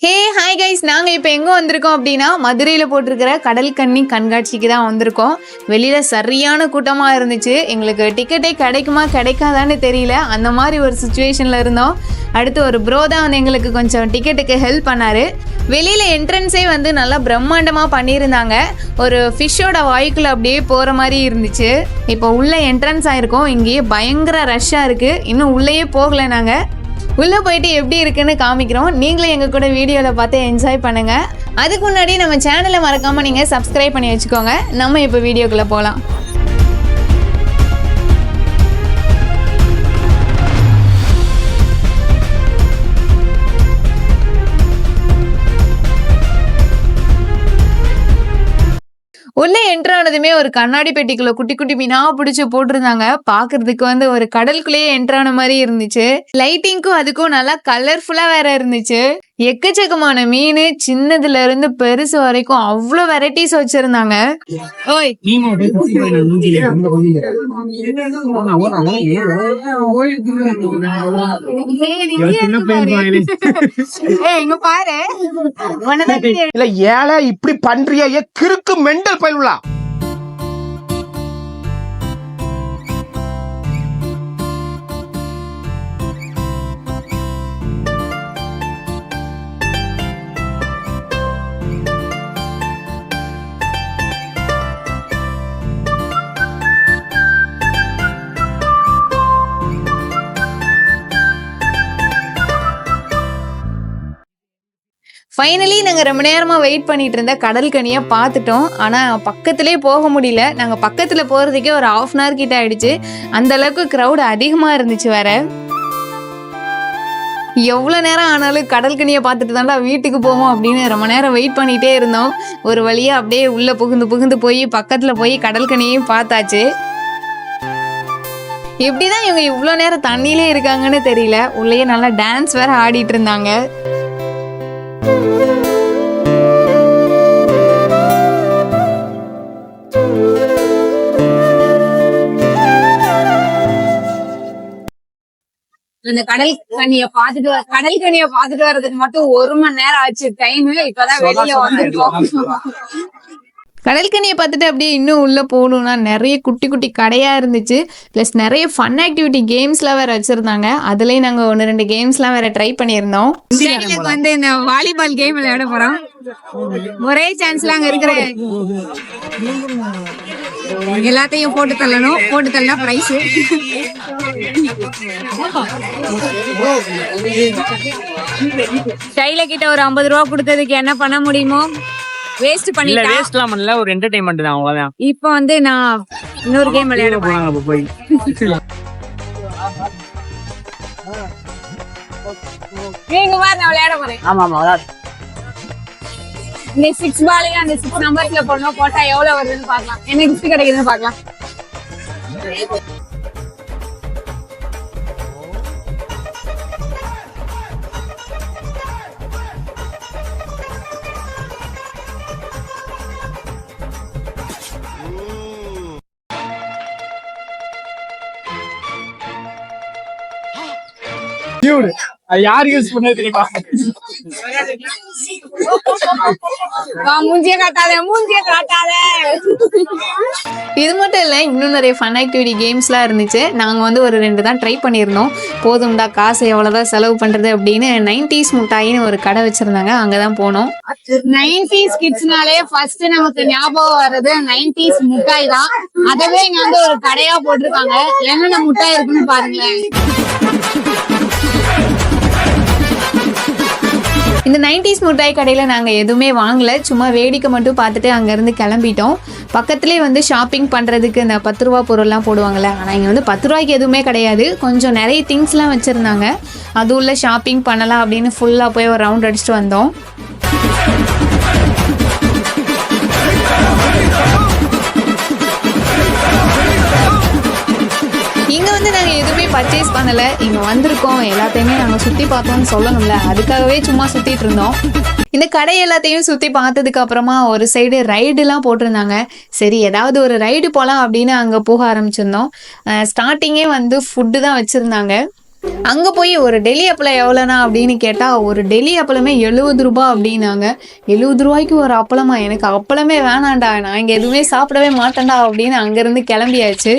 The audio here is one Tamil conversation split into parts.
ஹே ஹாய் கைஸ், நாங்கள் இப்போ எங்கே வந்திருக்கோம் அப்படின்னா மதுரையில் போட்டிருக்கிற கடல் கன்னி கண்காட்சிக்கு தான் வந்திருக்கோம். வெளியில் சரியான கூட்டமாக இருந்துச்சு. எங்களுக்கு டிக்கெட்டே கிடைக்குமா கிடைக்காதான்னு தெரியல, அந்த மாதிரி ஒரு சுச்சுவேஷனில் இருந்தோம். அடுத்து ஒரு ப்ரோ தான் வந்து எங்களுக்கு கொஞ்சம் டிக்கெட்டுக்கு ஹெல்ப் பண்ணார். வெளியில் என்ட்ரன்ஸே வந்து நல்லா பிரம்மாண்டமாக பண்ணியிருந்தாங்க. ஒரு ஃபிஷ்ஷோட வாய்க்குள்ளே அப்படியே போகிற மாதிரி இருந்துச்சு. இப்போ உள்ளே என்ட்ரன்ஸ் ஆகிருக்கோம். இங்கேயே பயங்கர ரஷ்ஷாக இருக்குது. இன்னும் உள்ளேயே போகலை. நாங்கள் உள்ளே போயிட்டு எப்படி இருக்குன்னு காமிக்கிறோம். நீங்களும் எங்கள் கூட வீடியோவில் பார்த்து என்ஜாய் பண்ணுங்கள். அதுக்கு முன்னாடி நம்ம சேனலை மறக்காமல் நீங்கள் சப்ஸ்கிரைப் பண்ணி வச்சுக்கோங்க. நம்ம இப்போ வீடியோக்குள்ளே போகலாம். உள்ளே என்ட்ரானதுமே ஒரு கண்ணாடி பெட்டிக்குள்ள குட்டி குட்டி மீனா பிடிச்சி போட்டிருந்தாங்க. பாக்குறதுக்கு வந்து ஒரு கடலுக்குள்ளேயே என்ட்ரான மாதிரி இருந்துச்சு. லைட்டிங்க்கும் அதுக்கும் நல்லா கலர்ஃபுல்லா வேற இருந்துச்சு. எக்கச்சக்கமான மீன், சின்னதுல இருந்து பெருசு வரைக்கும் அவ்வளவு வெரைட்டிஸ் வச்சிருந்தாங்க. ஓய் இங்க பாரு, இல்ல ஏழை இப்படி பண்றியா? கிறுக்கு மெண்டல் பயிலுலா. ஃபைனலி நாங்கள் ரொம்ப நேரமாக வெயிட் பண்ணிட்டு இருந்த கடல் கனியை பார்த்துட்டோம். ஆனால் பக்கத்துலேயே போக முடியல. நாங்கள் பக்கத்தில் போகிறதுக்கே ஒரு 1/2 hour கிட்ட ஆயிடுச்சு. அந்த அளவுக்கு க்ரௌடு அதிகமாக இருந்துச்சு. வேற எவ்வளோ நேரம் ஆனாலும் கடல் கனியை பார்த்துட்டு தாண்டா வீட்டுக்கு போவோம் அப்படின்னு ரொம்ப நேரம் வெயிட் பண்ணிகிட்டே இருந்தோம். ஒரு வழியாக அப்படியே உள்ளே புகுந்து போய் பக்கத்தில் போய் கடல் கனியையும் பார்த்தாச்சு. எப்படிதான் இவங்க இவ்வளோ நேரம் தண்ணியிலே இருக்காங்கன்னு தெரியல. உள்ளேயே நல்லா டான்ஸ் வேற ஆடிட்டு இருந்தாங்க. அந்த கடல் கனியை பாத்துட்டு வர்றதுக்கு மட்டும் 1 மணி நேரம் ஆச்சு டைம். இப்பதான் வெளியில வந்துருக்கோம். கடற்கனியை பார்த்துட்டு அப்படியே இன்னும் உள்ளே போகணும்னா நிறைய குட்டி குட்டி கடையாக இருந்துச்சு. ப்ளஸ் நிறைய ஃபன் ஆக்டிவிட்டி கேம்ஸ்லாம் வேறு வச்சுருந்தாங்க. அதுலேயும் நாங்கள் 1-2 கேம்ஸ்லாம் வேறு ட்ரை பண்ணியிருந்தோம். வந்து இந்த வாலிபால் கேம் விளையாட போகிறோம். ஒரே சான்ஸ்ல அங்கே இருக்கிற எல்லாத்தையும் போட்டு தள்ளனா பிரைஸ். கையில கிட்ட ஒரு 50 ரூபா கொடுத்ததுக்கு என்ன பண்ண முடியுமோ வேஸ்ட் பண்ணல. ஒரு என்டர்டெயின்மென்ட் தான், அவ்வளவுதான். இப்போ வந்து நான் இன்னொரு கேம் விளையாட போறேன். போய் நீங்க வா, நான் விளையாட போறேன். ஆமா இந்த 6 பால் அந்த 6 நம்பர்ஸ்ல போடணும். போட்டா எவ்வளவு வருதுன்னு பார்க்கலாம், என்ன கிஃப்ட் கிடைக்குதுன்னு பார்க்கலாம். யார் யூஸ் பண்ணது தெரியுமா? மூஞ்சிய காட்டாத. இது மட்டும் இல்லை, இன்னும் நிறைய ஃபன் ஆக்டிவிட்டி கேம்ஸ்லாம் இருந்துச்சு. நாங்கள் வந்து ஒரு 2 தான் ட்ரை பண்ணியிருந்தோம். போதும்டா, காசை எவ்வளோதான் செலவு பண்ணுறது அப்படின்னு 90s முட்டாயின்னு ஒரு கடை வச்சுருந்தாங்க. அங்கே தான் போனோம். 90s கிட்ஸ்னாலே ஃபர்ஸ்ட் நமக்கு ஞாபகம் வர்றது 90s முட்டாய் தான். அதவே இங்க வந்து ஒரு கடையா போட்டிருக்காங்க. என்னென்ன முட்டாய் இருக்குன்னு பாருங்களேன். இந்த 90s முட்டாய் கடையில் நாங்கள் எதுவுமே வாங்கலை. சும்மா வேடிக்கை மட்டும் பார்த்துட்டு அங்கேருந்து கிளம்பிட்டோம். பக்கத்துலேயே வந்து ஷாப்பிங் பண்ணுறதுக்கு இந்த 10 ரூபா பொருள்லாம் போடுவாங்கள்ல, ஆனால் இங்கே வந்து 10 ரூபாய்க்கு எதுவுமே கிடையாது. கொஞ்சம் நிறைய திங்ஸ்லாம் வச்சுருந்தாங்க. அது உள்ள ஷாப்பிங் பண்ணலாம் அப்படின்னு ஃபுல்லாக போய் ஒரு ரவுண்ட் அடிச்சுட்டு வந்தோம். இங்கே வந்து நாங்கள் எதுவுமே பர்ச்சேஸ் பண்ணலை. இங்கே வந்திருக்கோம், எல்லாத்தையுமே நாங்கள் சுற்றி பார்த்தோம்னு சொல்லணும்ல, அதுக்காகவே சும்மா சுற்றிட்டு இருந்தோம். இந்த கடை எல்லாத்தையும் சுற்றி பார்த்ததுக்கு அப்புறமா ஒரு சைடு ரைடுலாம் போட்டிருந்தாங்க. சரி, ஏதாவது ஒரு ரைடு போகலாம் அப்படின்னு அங்கே போக ஆரம்பிச்சிருந்தோம். ஸ்டார்டிங்கே வந்து ஃபுட்டு தான் வச்சுருந்தாங்க. அங்கே போய் ஒரு டெல்லி அப்பளம் எவ்வளோண்ணா அப்படின்னு கேட்டால் ஒரு டெல்லி அப்பளமே 70 ரூபா அப்படின்னாங்க. 70 ரூபாய்க்கு ஒரு அப்பளமா? எனக்கு அப்பளமே வேணாண்டா, நான் இங்கே எதுவுமே சாப்பிடவே மாட்டேன்டா அப்படின்னு அங்கேருந்து கிளம்பியாச்சு.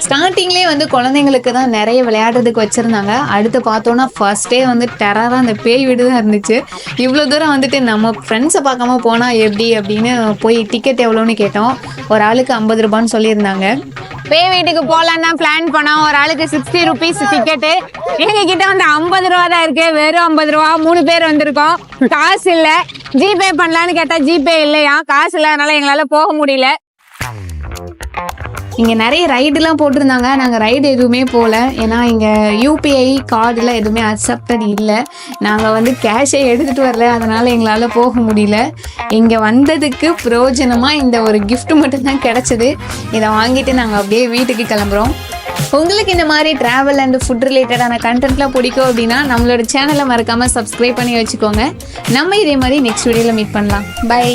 ஸ்டார்டிங்லேயே வந்து குழந்தைங்களுக்கு தான் நிறைய விளையாடுறதுக்கு வச்சுருந்தாங்க. அடுத்து பார்த்தோன்னா ஃபர்ஸ்டே வந்து டெரராக அந்த பேய் வீடு தான் இருந்துச்சு. இவ்வளோ தூரம் வந்துட்டு நம்ம ஃப்ரெண்ட்ஸை பார்க்காம போனால் எப்படி அப்படின்னு போய் டிக்கெட் எவ்வளோன்னு கேட்டோம். ஒரு ஆளுக்கு 50 ரூபான்னு சொல்லியிருந்தாங்க. பேய் வீட்டுக்கு போகலான்னு தான் பிளான் பண்ணோம். ஒரு ஆளுக்கு 60 ருபீஸ் டிக்கெட்டு. எங்ககிட்ட வந்து 50 ரூபா தான் இருக்கு. வெறும் 50 ரூபா. 3 பேர் வந்திருக்கோம். காசு இல்லை. ஜிபே பண்ணலான்னு கேட்டால் ஜிபே இல்லையா, காசு இல்லாதனால எங்களால் போக முடியல. இங்கே நிறைய ரைடுலாம் போட்டிருந்தாங்க. நாங்கள் ரைடு எதுவுமே போகல. ஏன்னா இங்கே யூபிஐ கார்டெலாம் எதுவுமே அக்செப்டட் இல்லை. நாங்கள் வந்து கேஷே எடுத்துகிட்டு வரல, அதனால் எங்களால் போக முடியல. இங்கே வந்ததுக்கு பிரயோஜனமாக இந்த ஒரு கிஃப்ட் மட்டும்தான் கிடச்சிது. இதை வாங்கிட்டு நாங்கள் அப்படியே வீட்டுக்கு கிளம்புறோம். உங்களுக்கு இந்த மாதிரி ட்ராவல் அண்ட் ஃபுட் ரிலேட்டடான கண்டென்ட்லாம் பிடிக்கும் அப்படின்னா நம்மளோட சேனலை மறக்காமல் சப்ஸ்கிரைப் பண்ணி வச்சுக்கோங்க. நம்ம இதே மாதிரி நெக்ஸ்ட் வீடியோவில் மீட் பண்ணலாம். பை.